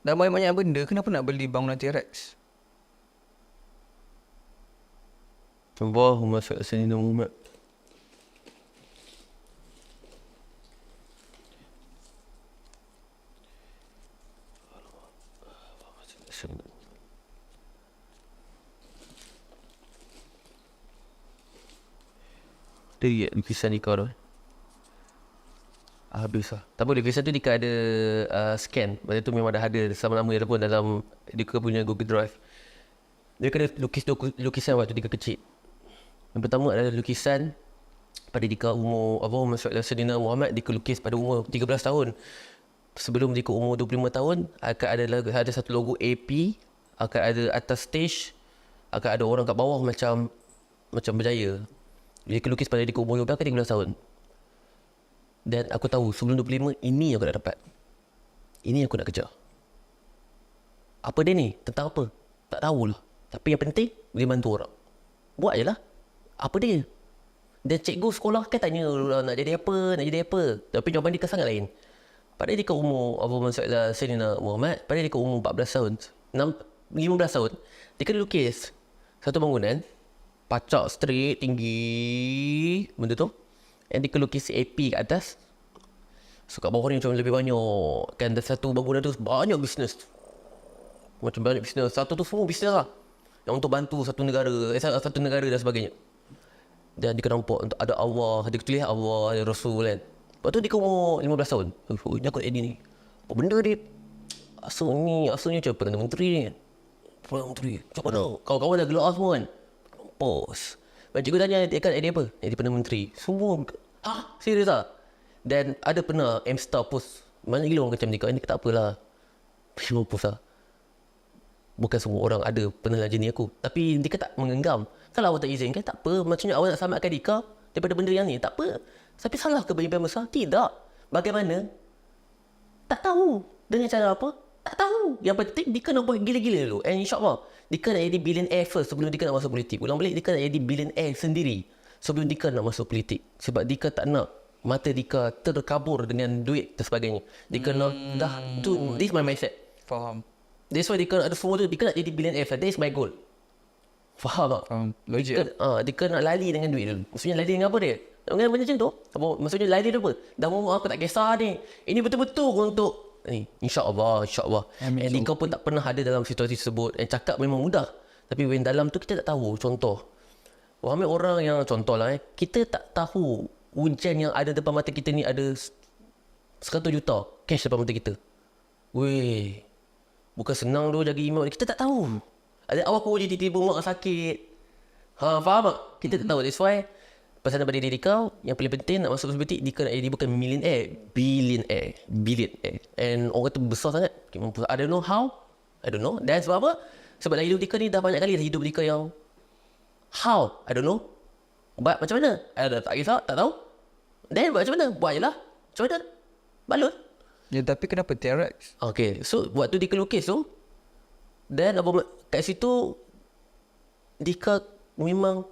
Dah banyak-banyak benda, kenapa nak beli bangunan T-Rex? Allahumma salli ala sayyidina Muhammad. Dia lukisan Dika tu. Habis lah. Tak apa, lukisan tu Dika ada scan. Maksudnya tu memang dah ada sama nama dia pun dalam Dika punya Google Drive. Dia kena lukis lukisan waktu Dika kecil. Yang pertama adalah lukisan pada Dika umur Allahumma salli ala sayyidina Muhammad. Dika lukis pada umur 13 tahun. Sebelum Dika umur 25 tahun akan ada satu logo AP, akan ada atas stage, akan ada orang kat bawah macam berjaya. Dika lukis pada Dika umur 12 ke 13 tahun. Dan aku tahu sebelum 25 ini aku nak dapat. Ini aku nak kejar. Apa dia ni? Tentang apa? Tak tahulah. Tapi yang penting dia bantu orang. Buat je lah. Apa dia? Dan cikgu sekolah kan tanya nak jadi apa, nak jadi apa. Tapi jawapan Dika sangat lain. Padahal Dika umur Allahumma salli ala sayyidina Muhammad, padahal Dika umur 14 tahun, 15 tahun, Dika lukis satu bangunan, pacak straight, tinggi, benda tu. And Dika lukis AP kat atas. So kat bawah ni macam lebih banyak. Kan satu bangunan tu banyak bisnes. Macam banyak bisnes. Satu tu semua bisnes lah. Yang untuk bantu satu negara dan sebagainya. Dan Dika nampak untuk ada Allah, Dika tulis Allah, ada Rasul kan. Lepas tu Dika umur 15 tahun. Ni aku nak edit ni. Apa benda dia? Asalnya macam Perdana Menteri ni kan. Perdana Menteri. Macam mana? Kawan-kawan dah gelak semua kan. Pos. Macam cikgu tanya, dia kan edit apa? Edit Perdana Menteri. Semua. Serius tak? Dan ada pernah M-Star post. Banyak gila orang macam Dika. Ini tak apalah. Memang post lah. Bukan semua orang ada pernah jenis aku. Tapi Dika tak mengenggam. Kalau awak tak izinkan, tak apa. Maksudnya awak nak selamatkan Dika daripada benda yang ni, tak apa. Tapi salah ke bagi besar? Tidak. Bagaimana? Tak tahu. Dengan cara apa? Tak tahu. Yang penting Dika nak buat gila-gila dulu. And insyaAllah Dika nak jadi billionaire first sebelum Dika nak masuk politik. Ulang balik, Dika nak jadi billionaire sendiri sebelum Dika nak masuk politik. Sebab Dika tak nak mata Dika terkabur dengan duit dan sebagainya. Dika nak this is my mindset. Faham. That's why Dika ada semua tu. Dika nak jadi billionaire first. That is my goal. Faham tak? Faham. Logik. Dika nak lari dengan duit dulu. Maksudnya lari dengan apa dia? Dengan benda macam tu. Maksudnya lari tu apa? Dah mau aku tak kisah ni. Ini betul-betul untuk ni. InsyaAllah. And Dika pun tak pernah ada dalam situasi tersebut. And cakap memang mudah. Tapi when dalam tu kita tak tahu. Contoh. Ramai orang yang contoh lah kita tak tahu hujan yang ada depan mata kita ni ada 100 juta cash depan mata kita. Weh. Bukan senang tu jaga imam. Kita tak tahu. Ada awak aku jadi tiba-tiba mak sakit. Faham tak? Kita tak tahu. That's why pesan daripada diri kau yang paling penting nak masuk politik, Dika nak jadi bukan billionaire. And orang tu besar sangat. I don't know how. I don't know. Dan sebab apa? Sebab dalam hidup Dika ni dah banyak kali dah hidup Dika yang how? I don't know. Buat macam mana? Tak kisah, tak tahu. Then buat macam mana? Buat je lah. Macam mana? Balut. Ya, tapi kenapa T-Rex? Okay, so waktu Dika lukis tu, dan kat situ Dika memang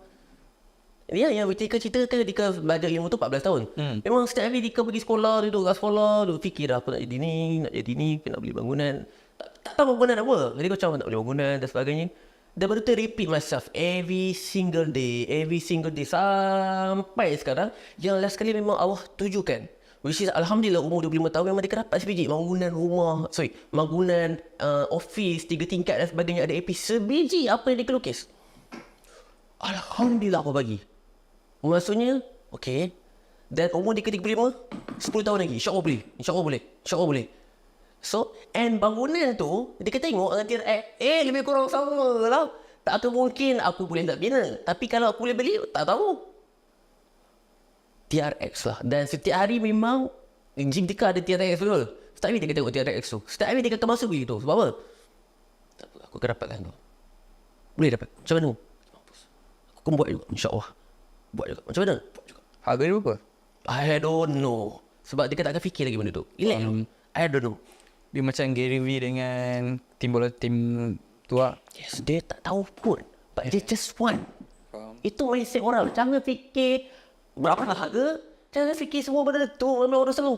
yang Dika ceritakan Dika belajar ilmu tu 14 tahun. Memang setiap hari Dika pergi sekolah, duduk kat sekolah, duduk fikir apa nak jadi ni, nak beli bangunan. Tak tahu bangunan apa. Jadi kau macam nak beli bangunan dan sebagainya. Dan baru tu repeat myself every single day sampai sekarang. Yang last kali memang Allah tujukan, which is Alhamdulillah umur 25 tahun memang Dika dapat sebiji bangunan office 3 tingkat dan sebagainya, ada AP sebiji apa yang Dika lukis. Alhamdulillah aku bagi. Maksudnya okay. Dan umur Dika 35, 10 tahun lagi InsyaAllah boleh. So, and bangunan tu Dika tengok dengan lebih kurang sama lah. Tak akan mungkin aku boleh tak bina. Tapi kalau aku boleh beli, tak tahu. TRX lah. Dan setiap hari memang Jim Dika ada TRX tu. Setiap hari Dika tengok TRX tu. Setiap hari Dika akan masuk beli tu. Sebab apa? Tak apa, aku akan dapatkan tu. Boleh dapat. Macam mana? Aku akan buat juga. InsyaAllah. Buat juga. Macam mana? Buat juga. Harga dia berapa? I don't know. Sebab Dika tak akan fikir lagi benda tu. I don't know. Dia macam Gary V dengan tim tu lah. Yes, dia tak tahu pun. But they just want. Itu mindset orang. Jangan fikir berapa harga. Jangan fikir semua benda tu. Memang orang selalu.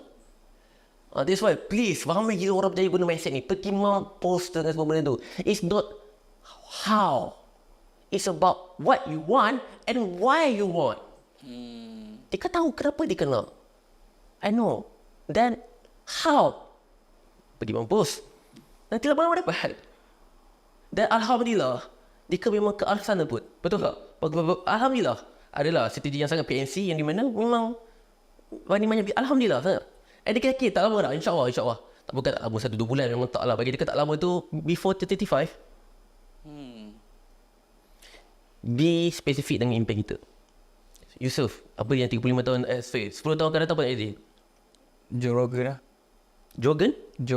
That's why please ramai gila orang percaya guna mindset ni. Pergi mampus dengan semua benda tu. It's not how. It's about what you want and why you want. Dia tahu kenapa dia kena. I know. Then how? Pergi mampus. Nanti lama-lama dapat. Dan Alhamdulillah, dia memang ke arah sana pun. Betul tak? Alhamdulillah. Adalah strategi yang sangat PNC yang di mana memang banyak Alhamdulillah. Dia kira tak lama dah. InsyaAllah. Tak bukan tak lama 1-2 bulan. Memang tak lah. Bagi dia tak lama tu before 35. Be specific dengan impact kita. Yusuf, apa yang 35 tahun 10 tahun akan datang apa idea? Joe Rogan lah. Joe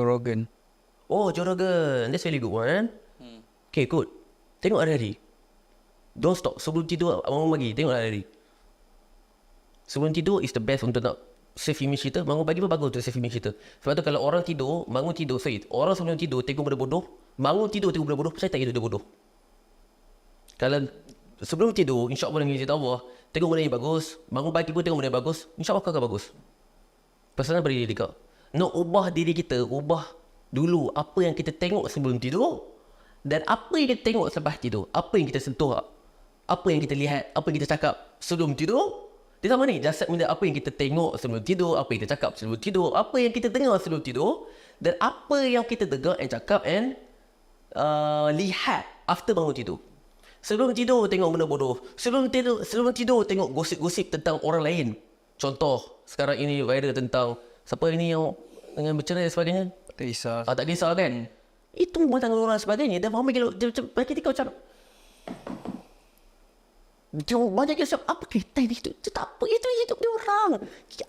Rogan. Oh, Joe Rogan. That's really good one. Okay, good. Tengok hari-hari. Don't stop. Sebelum tidur, bangun pagi. Tengok hari-hari. Sebelum tidur is the best untuk nak save image kita. Bangun pagi pun bagus untuk save image kita. Sebab tu kalau orang tidur, bangun tidur, orang sebelum tidur tengok benda bodoh, bangun tidur tengok benda bodoh, percaya tak dia bodoh. Kalau sebelum tidur, insyaAllah dengan izin Allah, tengok benda yang bagus, bangun pagi pun tengok benda yang bagus, insyaAllah kau akan bagus. Pesanan pada diri kau. Nak ubah diri kita, ubah dulu apa yang kita tengok sebelum tidur dan apa yang kita tengok selepas tidur. Apa yang kita sentuh, apa yang kita lihat, apa yang kita cakap sebelum tidur. Dia sama ni, jasad benda apa yang kita tengok sebelum tidur, apa yang kita cakap sebelum tidur, apa yang kita dengar sebelum tidur dan apa yang kita dengar and cakap and lihat after bangun tidur. Sebelum tidur tengok benda bodoh. Sebelum tidur tengok gosip-gosip tentang orang lain. Contoh, sekarang ini viral tentang siapa ini yang dengan bercerai dan sebagainya. Tak kisah. Tak kisah kan. Itu rumah tangga orang sebagainya. Dan faham bagi kau macam banyak yang siap apa kaitan itu? Itu tak apa. Itu hidup dia orang.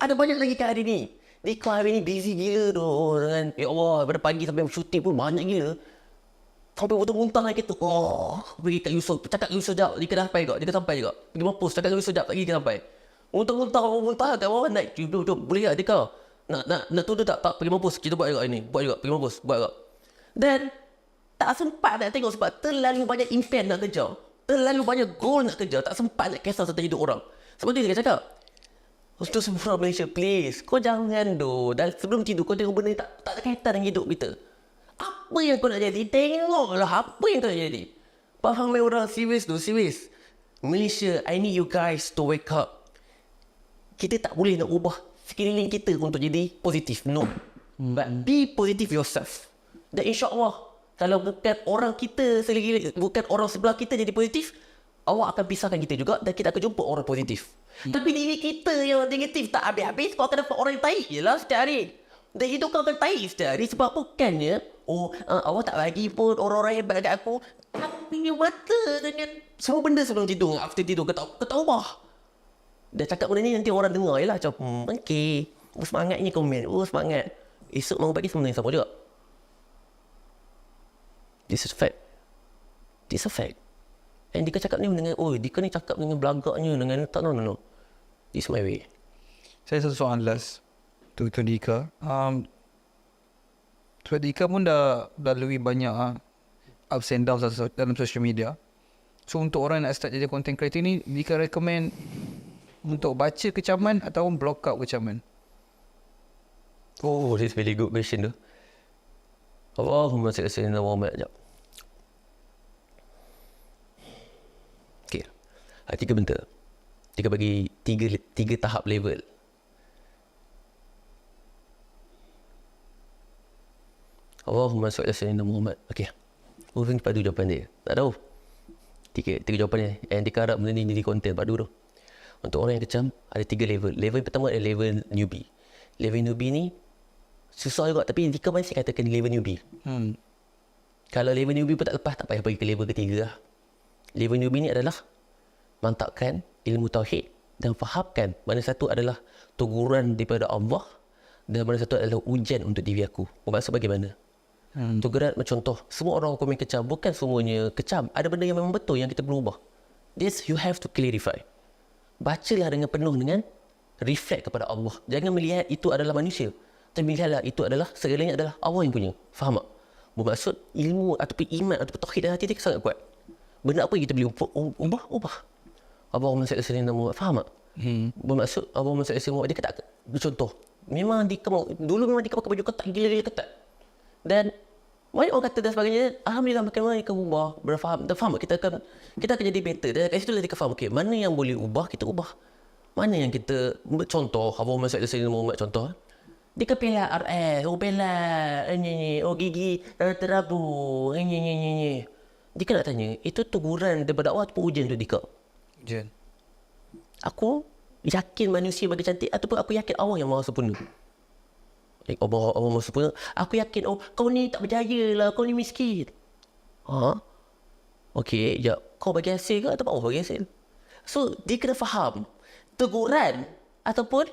Ada banyak lagi kat hari ni. Dia kau hari ni busy gila tu. Dengan ya Allah, pada pagi sampai shooting pun banyak gila. Sampai muntah lagi tu. Oh, pergi kat Yusof. Cakap Yusof sekejap. Dia kena sampai juga. Dia kena sampai juga. Pergi mampus. Cakap Yusof sekejap. Lagi kena sampai. Muntah. Tak apa. Naik. Jom. Boleh tak? Dia kau. Nak tunduk tak? Tak. Pergi mampus. Kita buat juga ini. Buat juga. Pergi mampus. Buat juga. Dan tak sempat nak tengok sebab terlalu banyak impian nak kejar. Terlalu banyak goal nak kejar. Tak sempat nak kisah tentang hidup orang. Sebab tu dia cakap, untuk semua Malaysia, please, kau jangan dan sebelum tidur kau tengok benda tak ada kaitan dengan hidup kita. Apa yang kau nak jadi, tengoklah apa yang kau nak jadi. Faham orang serius. Malaysia, I need you guys to wake up. Kita tak boleh nak ubah sekeliling kita untuk jadi positif. No. But be positive yourself. Dan insyaAllah, kalau bukan orang kita bukan orang sebelah kita jadi positif, Allah akan pisahkan kita juga dan kita akan jumpa orang positif. Tapi diri kita yang negatif tak habis-habis, kau akan dapat orang yang taik je lah setiap hari. Dan hidup kau akan taik setiap hari sebab bukannya Allah tak bagi pun orang-orang hebat dekat aku. Aku punya mata dengan semua benda sebelum tidur, after tidur kau tahu bah. Dah cakap benda ni nanti orang dengar je lah macam okay, semangatnya komen, semangat. Esok bangun pagi sebenarnya sama juga. This is fact. And dia cakap ni dengan dia ni cakap dengan belagaknya dengan tak no. This my way. Saya satu soalan last tu Dika. So Dika pun dah lalui banyak ups and downs dalam social media. So untuk orang nak start jadi content creator ni, Dika recommend untuk baca kecaman atau block out kecaman? Oh, this very good question tu. Allahumma salli ala sayyidina Muhammad. Okay. 3 benda. Dia bagi 3 tahap level. Allahumma salli ala sayyidina Muhammad. Okay. Moving pada jawapan dia. Tak tahu. 3 jawapan dia. And dia harap benda ni jadi konten pada tu. Untuk orang yang kecam, ada 3 level. Level yang pertama adalah level newbie. Level newbie ni susah juga, tapi Dika masih katakan level newbie. Kalau level newbie pun tak lepas, tak payah pergi ke level ketiga lah. Level newbie ni adalah mantapkan ilmu tauhid dan fahamkan mana satu adalah teguran daripada Allah dan mana satu adalah ujian untuk diri aku. Bermaksud bagaimana? Teguran contoh, semua orang komen kecam, bukan semuanya kecam. Ada benda yang memang betul yang kita perlu ubah. This you have to clarify. Bacalah dengan penuh dengan reflect kepada Allah. Jangan melihat itu adalah manusia. Tapi melihatlah itu adalah segalanya adalah Allah yang punya. Faham tak? Bermaksud ilmu ataupun iman ataupun tauhid dalam hati kita sangat kuat. Benda apa yang kita boleh ubah. Allahumma salli ala sayyidina Muhammad. Faham tak? Bermaksud Allahumma salli ala sayyidina Muhammad. Dia kata contoh. Memang dulu memang dia pakai baju ketat, gila-gila ketat. Dan banyak orang kata dan sebagainya. Alhamdulillah makin mana kita ubah, berfaham. Dan faham kita akan jadi better. Dan kat situ lah kita faham, okay, mana yang boleh ubah, kita ubah. Mana yang kita, contoh, Abang Muhammad Sayyidina Muhammad contoh. Dia kan pelak RS, pelak, gigi terabur, Dia kan nak tanya, itu teguran daripada Allah ataupun ujian untuk dia? Jen. Aku yakin manusia bagi cantik ataupun aku yakin Allah yang maha sempurna. Allah maha sempurna. Aku yakin, kau ni tak berjaya lah, kau ni miskin. Okey, ya, kau bagi hasil ke ataupun Allah bagi hasil? So, dia kena faham teguran ataupun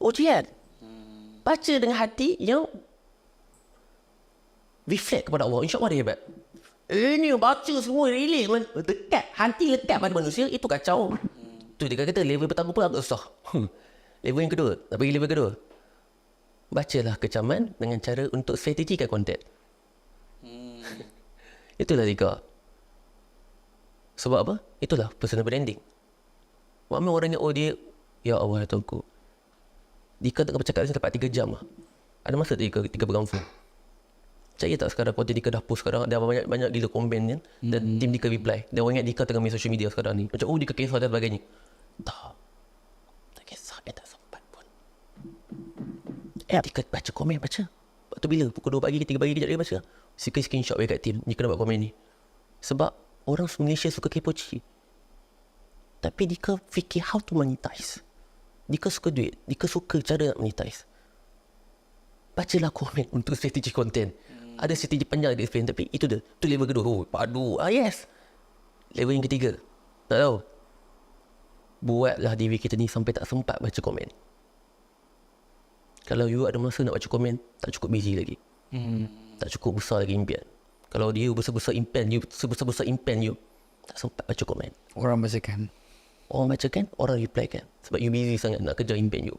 ujian. Baca dengan hati yang reflect kepada Allah. InsyaAllah dia hebat. Ini baca semua relate, dekat, hati lekat pada manusia, itu kacau. Tu dia kata level pertama pun agak susah. Level yang kedua, nak bagi level kedua. Bacalah kecaman dengan cara untuk strategikan konten. Itulah Dika. Sebab apa? Itulah personal branding. Ramai orang yang dia, ya Allah ya Tuhanku, Dika tak bercakap ni dapat 3 jam lah. Ada masa tak Dika pegang phone? Percaya tak sekarang konten Dika dah post sekarang, dah banyak gila komen kan, dan tim Dika reply. Dan orang ingat Dika tengah main social media sekarang ni. Macam Dika kisah dan sebagainya. Tak kisah, tak sempat pun. Dika baca komen, baca. Waktu bila? Pukul 2 pagi, 3 pagi kejap dia baca. Screenshot bagi kat tim, Dika nak buat komen ni. Sebab orang Malaysia suka kepoci. Tapi Dika fikir how to monetize. Dika suka duit, Dika suka cara nak monetize. Bacalah komen untuk strategi konten. Ada strategi panjang dia explain, tapi itu dia. Tu level kedua. Padu. Yes. Level yang ketiga. Tak tahu. Buatlah diri kita ni sampai tak sempat baca komen. Kalau you ada masa nak baca komen, tak cukup busy lagi. Tak cukup besar lagi impian. Kalau dia besar-besar impian you, tak sempat baca komen. Orang bacakan. Orang bacakan, orang reply kan. Sebab you busy sangat nak kejar impian you.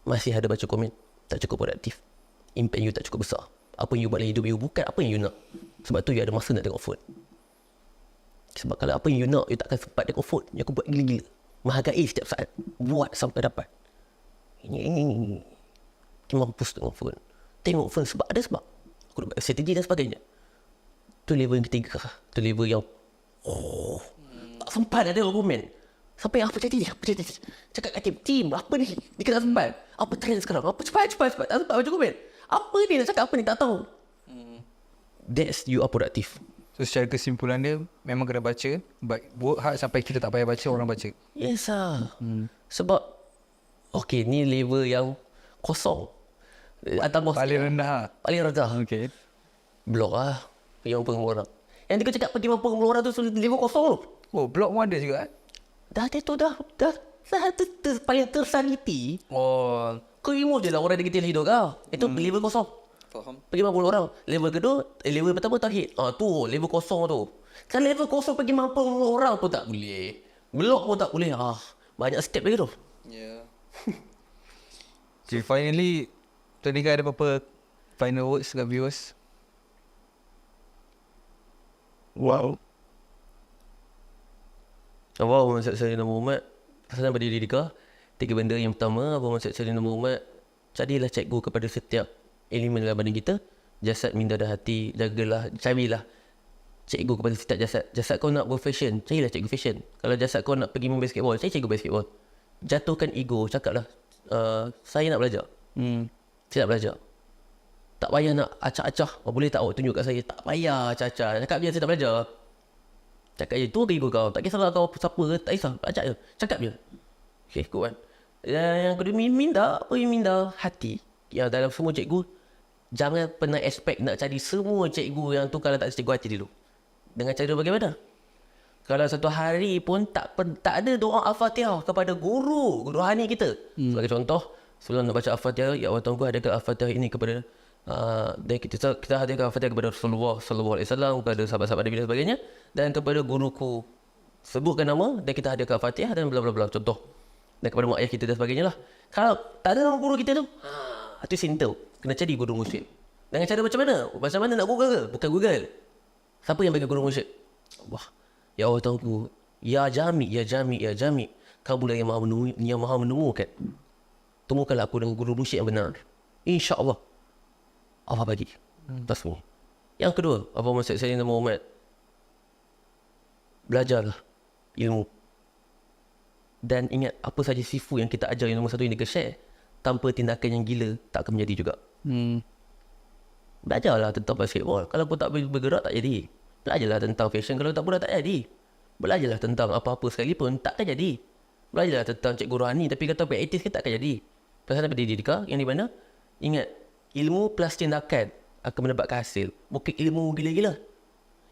Masih ada baca komen, tak cukup produktif. Impian you tak cukup besar. Apa yang you buat dalam hidup you bukan apa yang you nak. Sebab tu you ada masa nak tengok phone. Sebab kalau apa yang you nak, you takkan sempat tengok phone. Yang aku buat gila-gila. Menghargai setiap saat. Buat sampai dapat. Ini. Mampus tengok phone. Tengok phone sebab ada sebab. Aku nak buat strategi dan sebagainya. Tu level yang ketiga. Tu level yang tak sempat ada komen. Sampai apa jadi? Cakap kat tim, apa ni? Dia kena sempat. Apa trend sekarang? Apa cepat. Tak sempat baca komen. Apa ni nak cakap apa ni? Tak tahu. That's you are productive. So secara kesimpulan dia, memang kena baca. Work hard sampai kita tak payah baca, orang baca. Yes lah. Sebab okay, ni level yang kosong. Paling rendah. Paling rendah. Okay. Blok lah. Pergi mampu dengan orang. Yang dia cakap pergi mampu dengan orang tu level kosong tu. Oh, blog pun ada juga. Dah paling tersaniti. Oh, Kau remove je lah orang negatif hidup kau. Itu level kosong. faham. Pergi mampu dengan orang. Level kedua, level pertama tauhid. Tu level kosong tu. Kan level kosong pergi mampu dengan orang pun tak boleh. Blok pun tak boleh. Banyak step lagi tu. Yeah. Okay, finally, tadi kan ada apa-apa final words kat viewers? Wow. Awal Muhammad Sayyidina Muhammad pesanan pada diri Dika. 3 benda. Yang pertama, Abang Muhammad Sayyidina Muhammad, carilah cikgu kepada setiap elemen dalam badan kita. Jasad, minda dan hati. Carilah cikgu kepada setiap jasad. Jasad kau nak berfashion, carilah cikgu fashion. Kalau jasad kau nak pergi main basketball, cari cikgu basketball. Jatuhkan ego, cakaplah, saya nak belajar. Saya nak belajar. Tak payah nak acah-acah. Boleh tak awak tunjuk kat saya? Tak payah acah-acah. Cakap je saya nak belajar. Cakap je, tu ego kau. Tak kisahlah kau siapa ke, tak kisah. Acak je. Cakap je. Okay, good kan. Yang kedua, minda. Apa yang minda? Hati. Yang dalam semua cikgu, jangan pernah expect nak cari semua cikgu yang tu kalau tak ada cikgu hati dulu. Dengan cara bagaimana? Kalau satu hari pun tak ada doa Al-Fatihah kepada guru rohani kita. Sebagai contoh, sebelum nak baca Al-Fatihah, ya Allah Tuhanku, adakah Al-Fatihah ini kepada dan kita hadirkan Al-Fatihah kepada Rasulullah sallallahu alaihi wasallam, kepada sahabat-sahabat Nabi dan sebagainya, dan kepada guruku, sebutkan nama dan kita hadirkan Al-Fatihah dan bla bla bla, contoh. Dan kepada mak ayah kita dan sebagainya lah. Kalau tak ada nama guru kita tu, itu sintel. Kena cari guru mursyid. Dengan cara macam mana? Macam mana nak Google ke? Bukan Google. Siapa yang bagi guru mursyid? Allah. Ya Allah Tuhanku, ya Jami, ya Jami, ya Jami. Kamu lah yang maha menemukan. Temukanlah aku dengan guru musyrik yang benar. InsyaAllah Allah bagi atas semua. Yang kedua, apa maksud saya Nabi Muhammad? Belajarlah ilmu. Dan ingat, apa saja sifu yang kita ajar, yang nombor satu yang kita share, tanpa tindakan yang gila tak akan menjadi juga. Belajarlah tentang basketball. Kalau kau tak bergerak tak jadi. Belajarlah tentang fashion. Kalau tak bergerak tak jadi. Belajarlah tentang apa-apa sekalipun takkan jadi. Belajarlah tentang cikgu rohani tapi kata aktif kita takkan jadi. Pasal apa didika yang di mana? Ingat, ilmu plus tindakan akan mendapatkan hasil. Bukan ilmu gila-gila.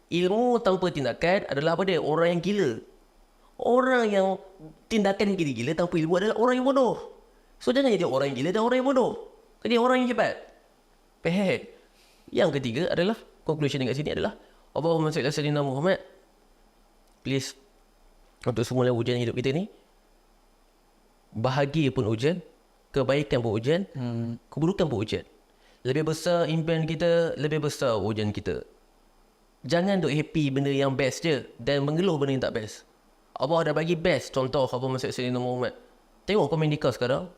Ilmu tanpa tindakan adalah apa dia? Orang yang gila. Orang yang tindakan gila-gila tanpa ilmu adalah orang yang bodoh. So jangan jadi orang yang gila dan orang yang bodoh. Jadi orang yang hebat. Faham? Yang ketiga adalah, conclusion dekat sini adalah, Allahumma salli ala sayyidina Muhammad. Please, untuk semua ujian hidup kita ni, bahagia pun ujian, kebaikan pun ujian, keburukan pun ujian. Lebih besar impian kita, lebih besar ujian kita. Jangan duk happy benda yang best je dan mengeluh benda yang tak best. Allah dah bagi best. Contoh, Allahumma salli ala sayyidina Muhammad. Tengok komen Dika sekarang.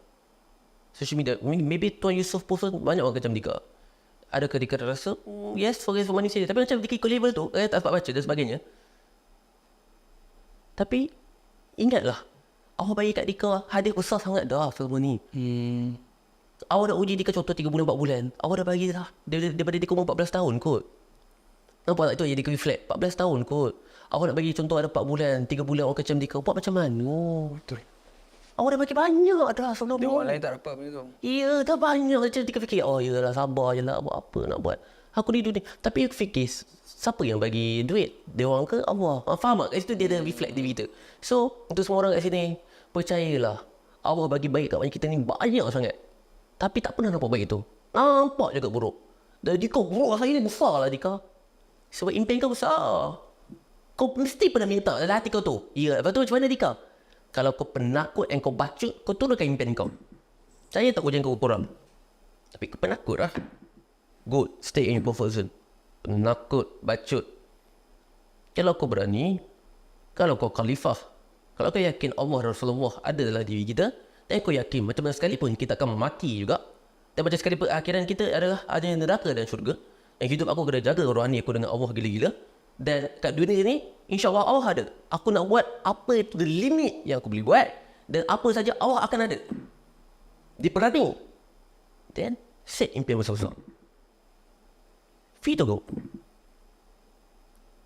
Social media, maybe Tuan Yusof pun banyak orang macam Dika. Adakah Dika rasa, yes, forgive for manusia. Tapi macam Dika ikut level tu, tak sempat baca dan sebagainya. Tapi, ingatlah, Allah bagi kat Dika hadiah besar sangat dah selama ni. Allah dah uji Dika contoh 3 bulan, 4 bulan. Allah dah bagi dah. Daripada Dika umur 14 tahun kot. Nampak tak itu yang Dika reflect? 14 tahun kot. Allah nak bagi contoh ada 4 bulan, 3 bulan orang macam Dika. Buat macam mana? Betul. Allah dah bagi banyak dah sebelum ni. Orang lain tak dapat benda tu. Ya, dah banyak. Macam Dika fikir, oh yalah sabar je lah. Buat apa nak buat. Aku ni dunia. Tapi aku fikir, siapa yang bagi duit? Dia orang ke Allah? Faham tak? Kat situ dia ada reflect diri kita. So, untuk semua orang kat sini, percayalah. Allah bagi baik kat kita ni banyak sangat. Tapi tak pernah nampak baik tu. Nampak juga buruk. Dan Dika buruk saya ni besar lah Dika. Sebab impian kau besar. Kau mesti pernah minta dalam hati kau tu. Ya, lepas tu macam mana Dika? Kalau kau penakut dan kau bacut, kau turunkan impian kau. Saya tak ujian kau kurang. Tapi kau penakut lah. Good, stay in your comfort zone. Penakut, bacut. Kalau kau berani, kalau kau khalifah, kalau kau yakin Allah dan Rasulullah ada dalam diri kita, dan kau yakin macam mana sekalipun kita akan mati juga, dan macam sekalipun akhiran kita adalah ada neraka dan syurga, yang hidup aku kena jaga rohani aku dengan Allah gila-gila. Dan kat dunia ni, insyaAllah Allah ada. Aku nak buat apa itu the limit yang aku boleh buat. Dan apa saja Allah akan ada. Diperhati. Then, set impian besar-besar. Free to go.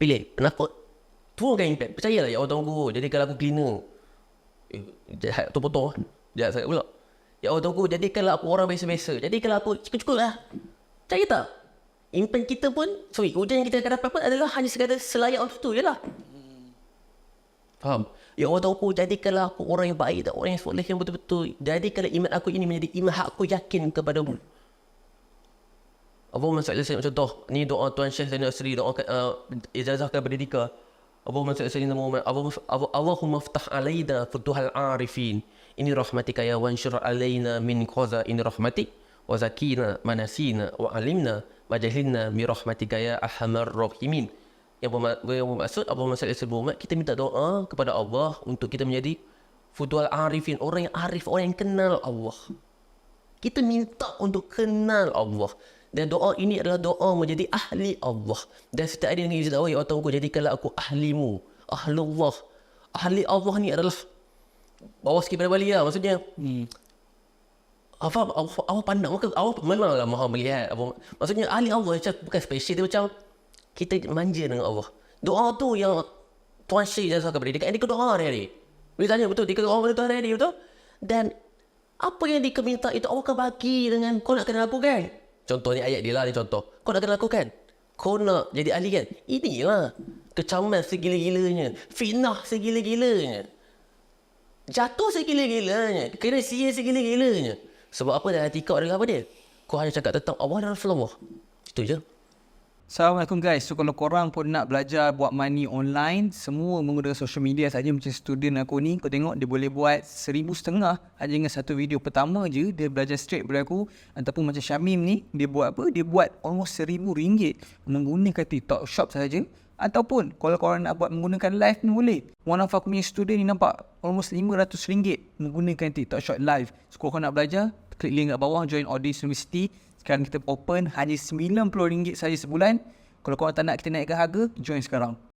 Pilih, penakut. Turunkan impian. Percayalah, ya Allah tunggu. Jadi kalau aku cleaner. Jahat tu potong. Jahat sangat pula. Ya Allah tunggu, jadikanlah aku orang biasa-biasa. Jadikanlah aku cukup-cukup lah. Percaya tak? Impian kita pun, ujian yang kita akan dapat pun adalah hanya sekadar selayak waktu tu je lah. Faham? Ya Allah tahu, jadikanlah aku orang yang baik dan orang yang soleh yang betul-betul. Jadikanlah iman aku ini menjadi iman hak aku yakin kepadamu. Allahumma salli alaihi wasallam. Contoh, ni doa Tuan Syekh Zainal Asri, doa ijazahkan kepada Dika. Allahumma salli alaihi wasallam. Allahumma ftah alaina futuhal arifin. Ini rahmatika ya wansyur alaina min qaza ini rahmatik. Wa zakina manasina wa alimna majahilna mi rahmatika ya arhamar rahimin. Yang bermaksud Allahumma salli alaihi wasallam, kita minta doa kepada Allah untuk kita menjadi futuhal arifin, orang yang arif, orang yang kenal Allah. Kita minta untuk kenal Allah. Dan doa ini adalah doa menjadi ahli Allah. Dan setiap hari dengan izin Allah, ya Allah Tuhanku, jadikanlah aku ahlimu, ahlullah. Ahli Allah ni adalah bawah sikit pada balik lah. Maksudnya Allah pandang, Allah memanglah maha melihat. Maksudnya ahli Allah macam bukan spesial, dia macam kita manja dengan Allah. Doa tu yang Tuan Syekh jasa kepada dia. Dia doa hari-hari. Boleh tanya betul, dia doa pada Tuhan hari-hari betul. Dan apa yang dia minta itu Allah akan bagi dengan kau nak kena lakukan. Contoh ni ayat dia lah, ni contoh. Kau nak kena lakukan. Kau nak jadi ahli kan. Inilah kecaman segila-gilanya. Fitnah segila-gilanya. Jatuh segila-gilanya. Kena sia segila-gilanya. Sebab apa dalam hati kau adalah apa dia? Kau hanya cakap tentang Allah dan Rasulullah. Itu je. Assalamualaikum guys. So kalau korang pun nak belajar buat money online, semua menggunakan social media saja, macam student aku ni, kau tengok dia boleh buat 1,500 hanya dengan satu video pertama je. Dia belajar straight daripada aku. Ataupun macam Syamim ni, dia buat apa? Dia buat almost RM1,000 menggunakan TikTok Shop saja. Ataupun kalau korang nak buat menggunakan live ni boleh. One of aku punya student ni nampak almost RM500 menggunakan TikTok Shop live. So kalau korang nak belajar, klik link kat bawah, join Audis University. Sekarang kita open hanya RM90 saja sebulan. Kalau korang tak nak kita naikkan harga, join sekarang.